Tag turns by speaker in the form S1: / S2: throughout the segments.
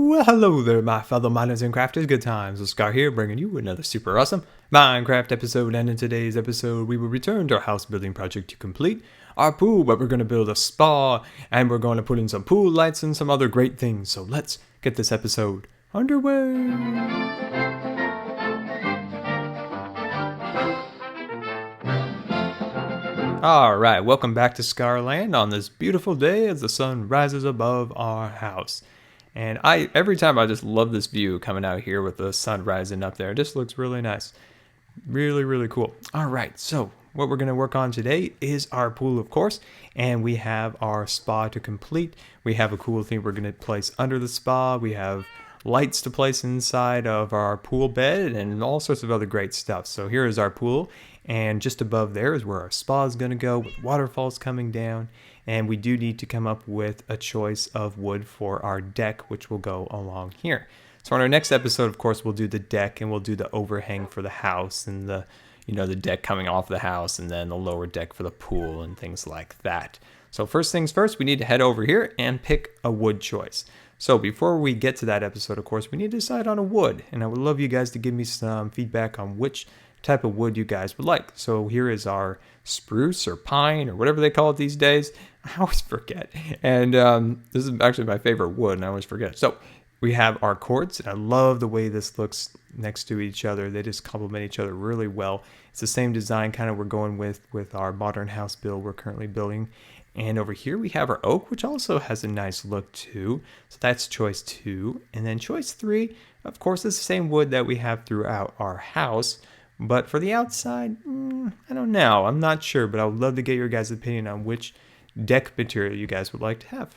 S1: Well, hello there, my fellow miners and crafters. Good times with Scar here, bringing you another super awesome Minecraft episode. And in today's episode, we will return to our house building project to complete our pool, where we're going to build a spa, and we're going to put in some pool lights and some other great things. So let's get this episode underway. Alright, welcome back to Scarland on this beautiful day as the sun rises above our house. And every time I just love this view coming out here with the sun rising up there. It just looks really nice. Really, really cool. Alright, so what we're going to work on today is our pool, of course. And we have our spa to complete. We have a cool thing we're going to place under the spa. We have lights to place inside of our pool bed and all sorts of other great stuff. So here is our pool. And just above there is where our spa is going to go, with waterfalls coming down. And we do need to come up with a choice of wood for our deck, which will go along here. So on our next episode, of course, we'll do the deck, and we'll do the overhang for the house, and the deck coming off the house, and then the lower deck for the pool and things like that. So first things first, we need to head over here and pick a wood choice. So before we get to that episode, of course, we need to decide on a wood. And I would love you guys to give me some feedback on which type of wood you guys would like. So here is our spruce or pine or whatever they call it these days. I always forget. And this is actually my favorite wood, and I always forget. So we have our quartz, and I love the way this looks next to each other. They just complement each other really well. It's the same design kind of we're going with our modern house build we're currently building. And over here we have our oak, which also has a nice look too. So that's choice 2. And then choice 3, of course, is the same wood that we have throughout our house. But for the outside, I don't know. I'm not sure, but I would love to get your guys' opinion on which deck material you guys would like to have.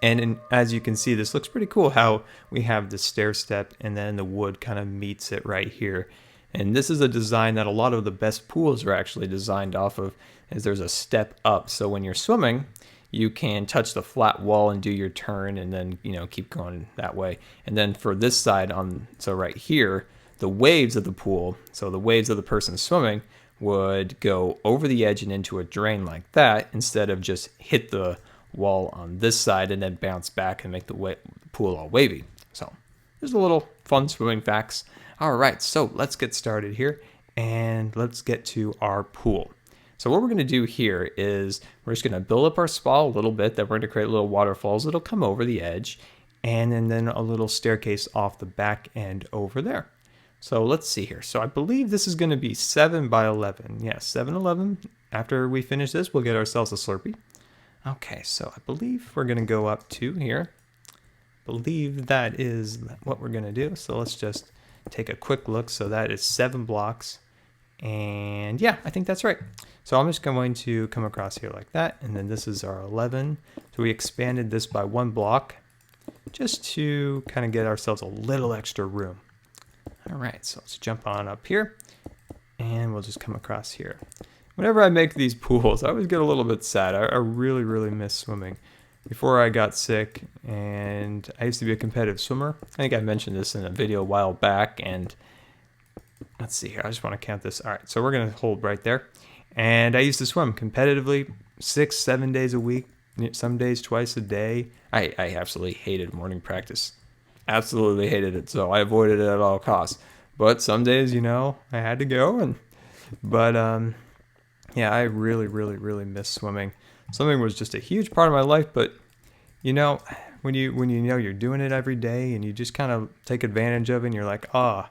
S1: And as you can see, this looks pretty cool how we have the stair step and then the wood kind of meets it right here. And this is a design that a lot of the best pools are actually designed off of, as there's a step up. So when you're swimming, you can touch the flat wall and do your turn and then, keep going that way. And then for this side so right here, the waves of the pool, so the waves of the person swimming, would go over the edge and into a drain like that, instead of just hit the wall on this side and then bounce back and make the pool all wavy. So there's a little fun swimming facts. All right, so let's get started here and let's get to our pool. So what we're going to do here is we're just going to build up our spa a little bit. Then we're going to create little waterfalls that'll come over the edge, and then a little staircase off the back end over there. So let's see here. So I believe this is going to be 7 by 11. Yeah, 7-11. After we finish this, we'll get ourselves a Slurpee. Okay, so I believe we're going to go up to here. I believe that is what we're going to do. So let's just take a quick look. So that is 7 blocks. And yeah, I think that's right. So I'm just going to come across here like that. And then this is our 11. So we expanded this by 1 block just to kind of get ourselves a little extra room. All right, so let's jump on up here, and we'll just come across here. Whenever I make these pools, I always get a little bit sad. I really, really miss swimming. Before I got sick, and I used to be a competitive swimmer. I think I mentioned this in a video a while back, and let's see here. I just want to count this. All right, so we're going to hold right there. And I used to swim competitively 6-7 days a week, some days twice a day. I absolutely hated morning practice. Absolutely hated it, so I avoided it at all costs. But some days, I had to go. Yeah, I really, really, really miss swimming. Swimming was just a huge part of my life. But when you're doing it every day and you just kind of take advantage of it, and you're like, I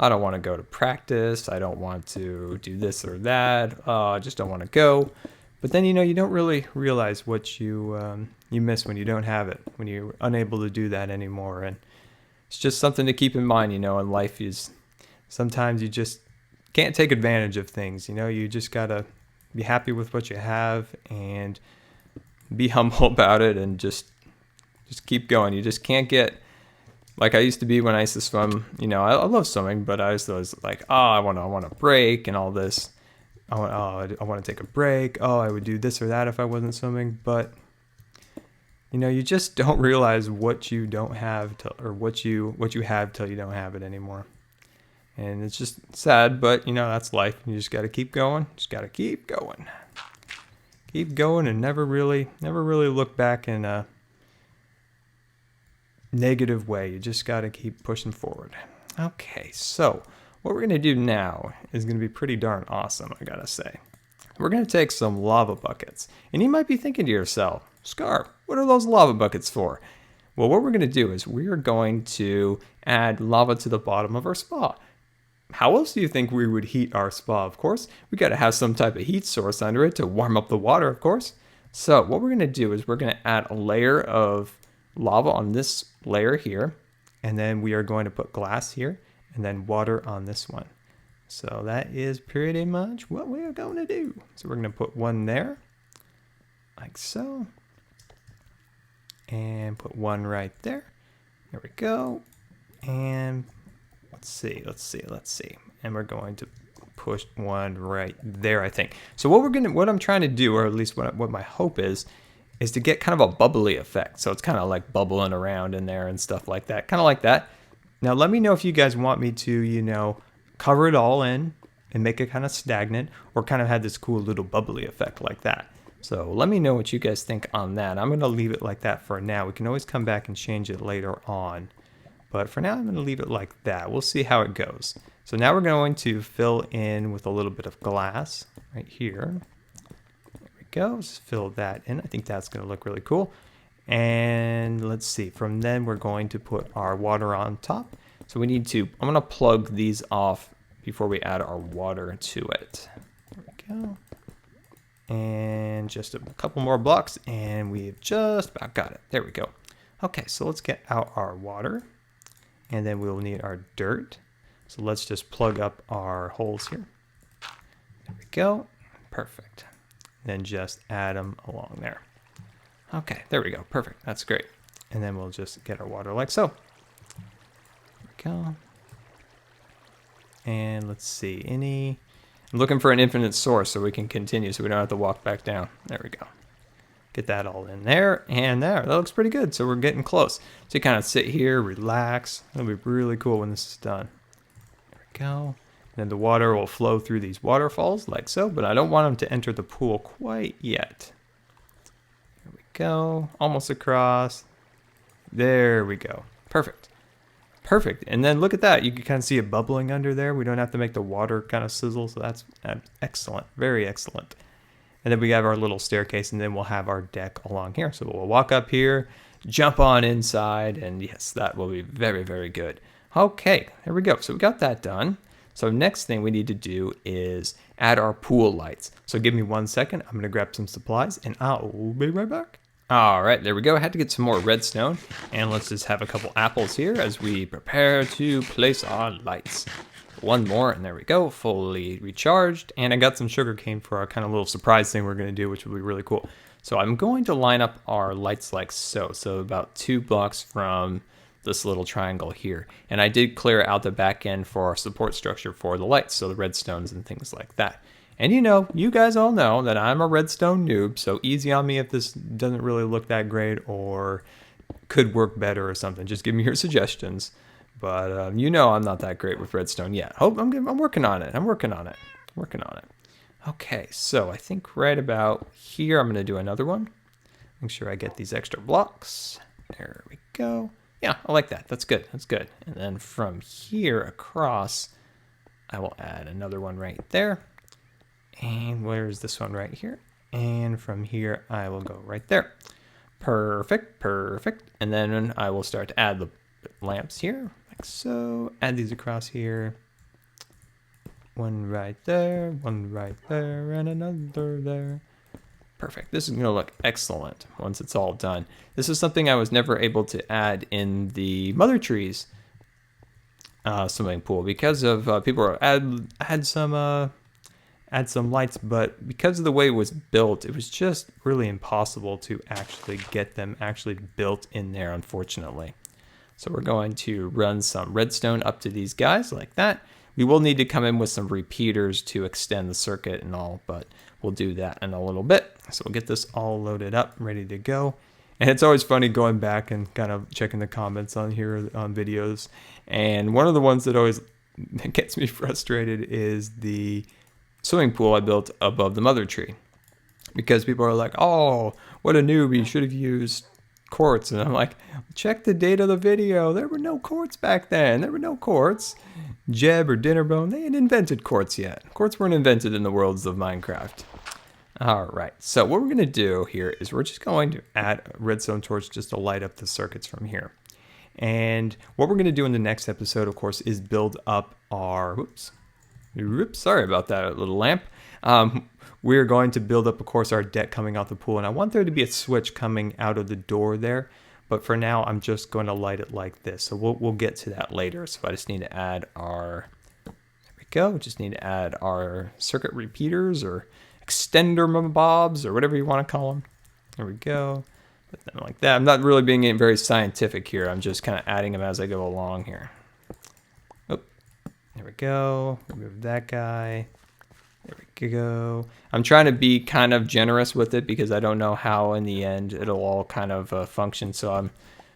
S1: don't want to go to practice. I don't want to do this or that. I just don't want to go. But then you don't really realize what you miss when you don't have it, when you're unable to do that anymore. And it's just something to keep in mind, in life is sometimes you just can't take advantage of things. You just got to be happy with what you have and be humble about it, and just keep going. You just can't get like I used to be when I used to swim. I love swimming, but I was like, I want a break and all this. I want to take a break. I would do this or that if I wasn't swimming, but you just don't realize what you don't have or what you have till you don't have it anymore. And it's just sad, but that's life. You just got to keep going. Just got to keep going. Keep going and never really look back and negative way. You just got to keep pushing forward. Okay, so what we're going to do now is going to be pretty darn awesome, I gotta say. We're going to take some lava buckets. And you might be thinking to yourself, Scar, what are those lava buckets for? Well, what we're going to do is we are going to add lava to the bottom of our spa. How else do you think we would heat our spa? Of course, we got to have some type of heat source under it to warm up the water, of course. So what we're going to do is we're going to add a layer of lava on this layer here, and then we are going to put glass here and then water on this one. So that is pretty much what we're going to do. So we're going to put one there, like so, and put one right there. There we go. And let's see. And we're going to push one right there, I think. So what I'm trying to do, or at least what my hope is to get kind of a bubbly effect. So it's kind of like bubbling around in there and stuff like that, kind of like that. Now let me know if you guys want me to, cover it all in and make it kind of stagnant, or kind of have this cool little bubbly effect like that. So let me know what you guys think on that. I'm going to leave it like that for now. We can always come back and change it later on. But for now, I'm going to leave it like that. We'll see how it goes. So now we're going to fill in with a little bit of glass right here. There we go. Just fill that in. I think that's going to look really cool. And let's see. From then, we're going to put our water on top. So I'm going to plug these off before we add our water to it. There we go. And just a couple more blocks, and we've just about got it. There we go. Okay, so let's get out our water. And then we'll need our dirt. So let's just plug up our holes here. There we go. Perfect. Then just add them along there. Okay, there we go. Perfect. That's great. And then we'll just get our water like so. There we go. And let's see. I'm looking for an infinite source so we can continue so we don't have to walk back down. There we go. Get that all in there and there. That looks pretty good. So we're getting close. So you kind of sit here, relax. It'll be really cool when this is done. There we go. And then the water will flow through these waterfalls like so, but I don't want them to enter the pool quite yet. There we go. Almost across. There we go. Perfect. Perfect. And then look at that. You can kind of see it bubbling under there. We don't have to make the water kind of sizzle. So that's excellent. Very excellent. And then we have our little staircase, and then we'll have our deck along here. So we'll walk up here, jump on inside, and yes, that will be very, very good. Okay, there we go. So we got that done. So next thing we need to do is add our pool lights. So give me 1 second. I'm going to grab some supplies, and I'll be right back. All right, there we go. I had to get some more redstone, and let's just have a couple apples here as we prepare to place our lights. One more, and there we go, fully recharged. And I got some sugar cane for our kind of little surprise thing we're going to do, which will be really cool. So I'm going to line up our lights like so. So about 2 blocks from this little triangle here. And I did clear out the back end for our support structure for the lights, so the redstones and things like that. And you guys all know that I'm a redstone noob, so easy on me if this doesn't really look that great or could work better or something. Just give me your suggestions. But I'm not that great with redstone yet. I'm working on it. Working on it. Okay, so I think right about here I'm going to do another one. Make sure I get these extra blocks. There we go. Yeah, I like that. That's good. And then from here across, I will add another one right there. And where's this one right here? And from here, I will go right there. Perfect. And then I will start to add the lamps here. So add these across here. One right there, and another there. Perfect. This is going to look excellent once it's all done. This is something I was never able to add in the Mother Trees swimming pool because of people add some lights, but because of the way it was built, it was just really impossible to actually get them built in there, unfortunately. So we're going to run some redstone up to these guys like that. We will need to come in with some repeaters to extend the circuit and all, but we'll do that in a little bit. So we'll get this all loaded up, ready to go. And it's always funny going back and kind of checking the comments on here on videos. And one of the ones that always gets me frustrated is the swimming pool I built above the mother tree. Because people are like, oh, what a noob, you should have used quartz. And I'm like, check the date of the video. There were no quartz back then. There were no quartz. Jeb or Dinnerbone, they hadn't invented quartz yet. Quartz weren't invented in the worlds of Minecraft. All right, so what we're going to do here is we're just going to add a redstone torch just to light up the circuits from here. And what we're going to do in the next episode, of course, is build up our, whoops, sorry about that little lamp. We're going to build up, of course, our deck coming out the pool. And I want there to be a switch coming out of the door there. But for now, I'm just going to light it like this. So we'll get to that later. So I just need to add our, there we go. Just need to add our circuit repeaters or extender bobs or whatever you want to call them. There we go. Put them like that. I'm not really being very scientific here. I'm just kind of adding them as I go along here. Oh, there we go. Remove that guy. There we go. I'm trying to be kind of generous with it because I don't know how in the end it'll all kind of function. So I'm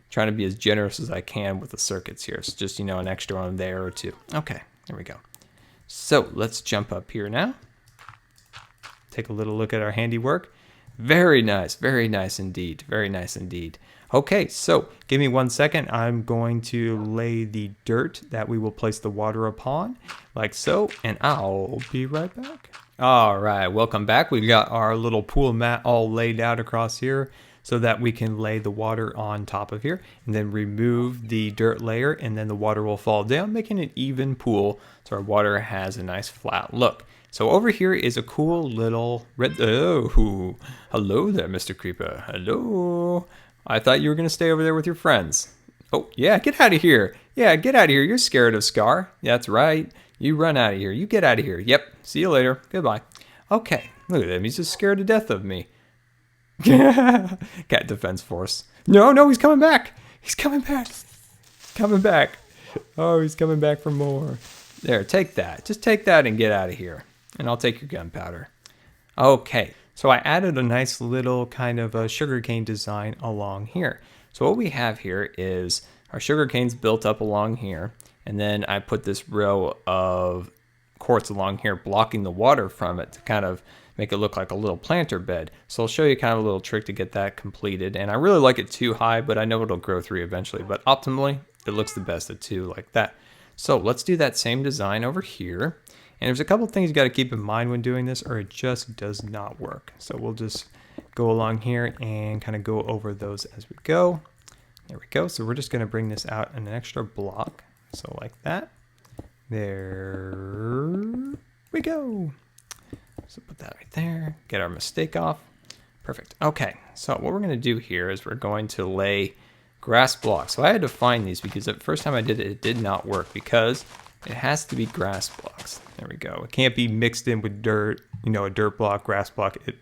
S1: trying to be as generous as I can with the circuits here. So just, an extra one there or two. Okay, there we go. So let's jump up here now. Take a little look at our handiwork. Very nice indeed. Very nice indeed. Okay, so give me 1 second. I'm going to lay the dirt that we will place the water upon, like so, and I'll be right back. All right, welcome back. We've got our little pool mat all laid out across here so that we can lay the water on top of here and then remove the dirt layer, and then the water will fall down, making an even pool so our water has a nice flat look. So over here is a cool little red, oh, hello there, Mr. Creeper, hello. I thought you were going to stay over there with your friends. Oh, yeah, get out of here. Yeah, get out of here. You're scared of Scar. That's right. You run out of here. You get out of here. Yep. See you later. Goodbye. Okay. Look at him. He's just scared to death of me. Cat Defense Force. No, he's coming back. He's coming back. Coming back. Oh, he's coming back for more. There, take that. Just take that and get out of here. And I'll take your gunpowder. Okay. So I added a nice little kind of a sugarcane design along here. So what we have here is our sugarcane's built up along here, and then I put this row of quartz along here blocking the water from it to kind of make it look like a little planter bed. So I'll show you kind of a little trick to get that completed. And I really like it too high, but I know it'll grow through eventually. But optimally, it looks the best at 2 like that. So let's do that same design over here. And there's a couple things you got to keep in mind when doing this, or it just does not work. So we'll just go along here and kind of go over those as we go. There we go. So we're just going to bring this out an extra block. So like that. There we go. So put that right there. Get our mistake off. Perfect. Okay. So what we're going to do here is we're going to lay grass blocks. So I had to find these because the first time I did it, it did not work because it has to be grass blocks. There we go. It can't be mixed in with dirt, a dirt block, grass block. It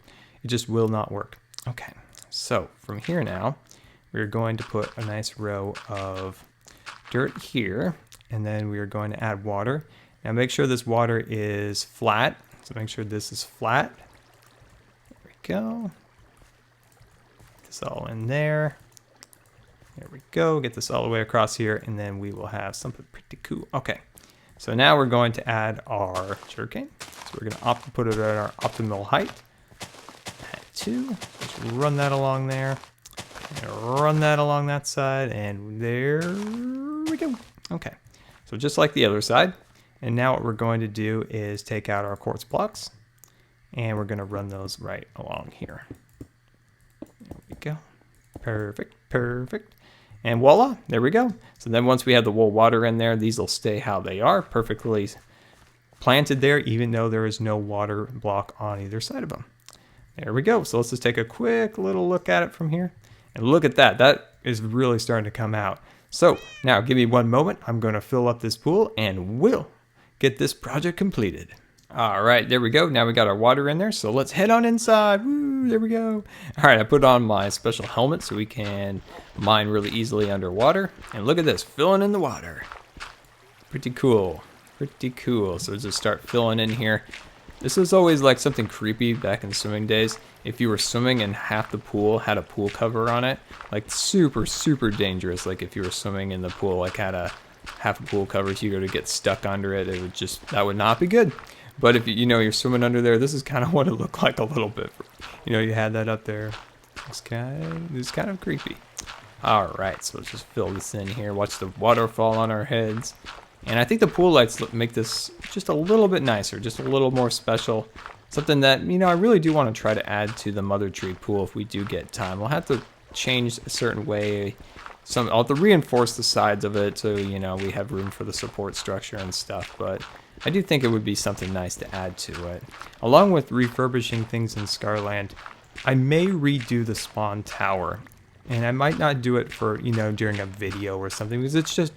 S1: just will not work. Okay, so from here now, we're going to put a nice row of dirt here, and then we are going to add water. Now make sure this water is flat. So make sure this is flat. There we go. Get this all in there. There we go. Get this all the way across here, and then we will have something pretty cool. Okay. So now we're going to add our sugarcane. So we're going to put it at our optimal height. Add 2. Just run that along there. And run that along that side. And there we go. Okay. So just like the other side. And now what we're going to do is take out our quartz blocks. And we're going to run those right along here. There we go. Perfect. Perfect. And voila, there we go. So then once we have the wool water in there, these will stay how they are, perfectly planted there, even though there is no water block on either side of them. There we go. So let's just take a quick little look at it from here. And look at that. That is really starting to come out. So now give me 1 moment. I'm going to fill up this pool and we'll get this project completed. All right, there we go. Now we got our water in there, so let's head on inside. Woo, there we go. All right, I put on my special helmet so we can mine really easily underwater. And look at this, filling in the water. Pretty cool, pretty cool. So just start filling in here. This was always like something creepy back in swimming days. If you were swimming and half the pool had a pool cover on it, like super, super dangerous. Like if you were swimming in the pool, like had a half a pool cover, if you were to get stuck under it, it would just, that would not be good. But if you're swimming under there, this is kind of what it looked like a little bit. You had that up there. It's kind of creepy. All right, so let's just fill this in here. Watch the waterfall on our heads. And I think the pool lights make this just a little bit nicer, just a little more special. Something that, you know, I really do want to try to add to the Mother Tree pool if we do get time. We'll have to change a certain way. I'll have to reinforce the sides of it so, you know, we have room for the support structure and stuff. But I do think it would be something nice to add to it. Along with refurbishing things in Scarland, I may redo the spawn tower. And I might not do it for, you know, during a video or something, because it's just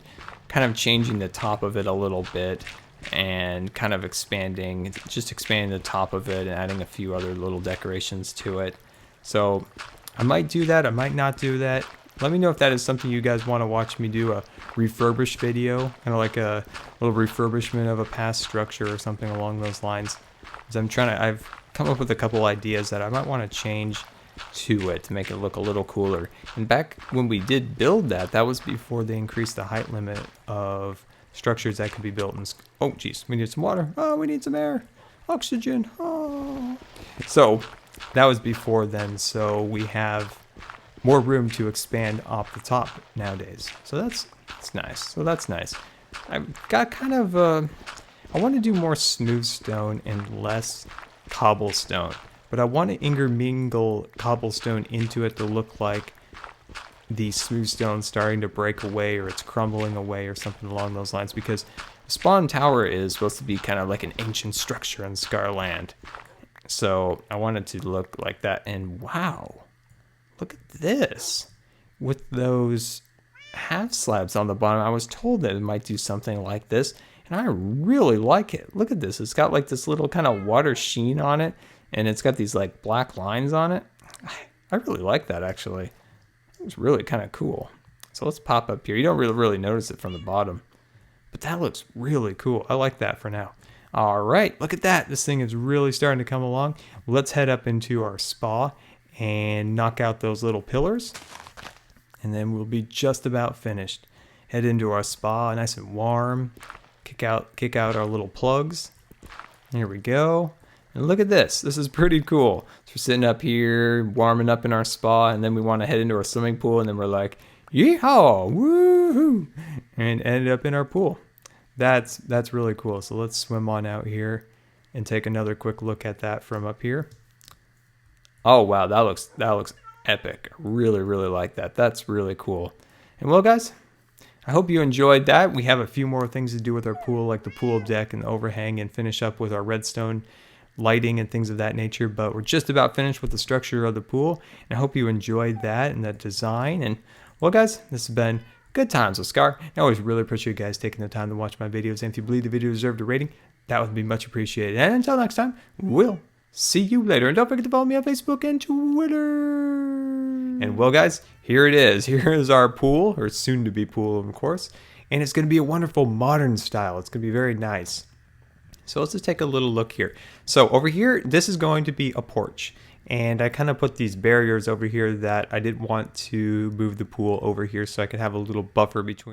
S1: kind of changing the top of it a little bit and kind of expanding the top of it and adding a few other little decorations to it. So I might do that, I might not do that. Let me know if that is something you guys want to watch me do, a refurbished video, kind of like a little refurbishment of a past structure or something along those lines. Because I've come up with a couple ideas that I might want to change to it to make it look a little cooler. And back when we did build that, that was before they increased the height limit of structures that could be built in. Oh geez, we need some water. Oh, we need some air, oxygen. Oh, so that was before then, so we have more room to expand off the top nowadays. So that's nice. So that's nice. I've got kind of I want to do more smooth stone and less cobblestone, but I want to intermingle cobblestone into it to look like the smooth stone starting to break away or it's crumbling away or something along those lines, because Spawn Tower is supposed to be kind of like an ancient structure in Scarland. So I want it to look like that. And wow, look at this with those half slabs on the bottom. I was told that it might do something like this, and I really like it. Look at this. It's got like this little kind of water sheen on it, and it's got these like black lines on it. I really like that, actually. It's really kind of cool. So let's pop up here. You don't really notice it from the bottom, but that looks really cool. I like that for now. All right, look at that. This thing is really starting to come along. Let's head up into our spa and knock out those little pillars, and then we'll be just about finished. Head into our spa, nice and warm. Kick out our little plugs. Here we go. And look at this. This is pretty cool. So we're sitting up here, warming up in our spa, and then we want to head into our swimming pool, and then we're like, yeehaw, woohoo, and ended up in our pool. That's really cool. So let's swim on out here and take another quick look at that from up here. Oh wow, that looks epic. I really like that. That's really cool. And well guys, I hope you enjoyed that. We have a few more things to do with our pool, like the pool deck and the overhang, and finish up with our redstone lighting and things of that nature, but we're just about finished with the structure of the pool, and I hope you enjoyed that and that design. And well guys, this has been Good Times with Scar. I always really appreciate you guys taking the time to watch my videos, and if you believe the video deserved a rating, that would be much appreciated. And until next time, we'll see you later, and don't forget to follow me on Facebook and Twitter. And well guys, here it is. Here is our pool, or soon to be pool of course, and it's going to be a wonderful modern style. It's going to be very nice. So let's just take a little look here. So over here, this is going to be a porch. And I kind of put these barriers over here that I didn't want to move the pool over here, so I could have a little buffer between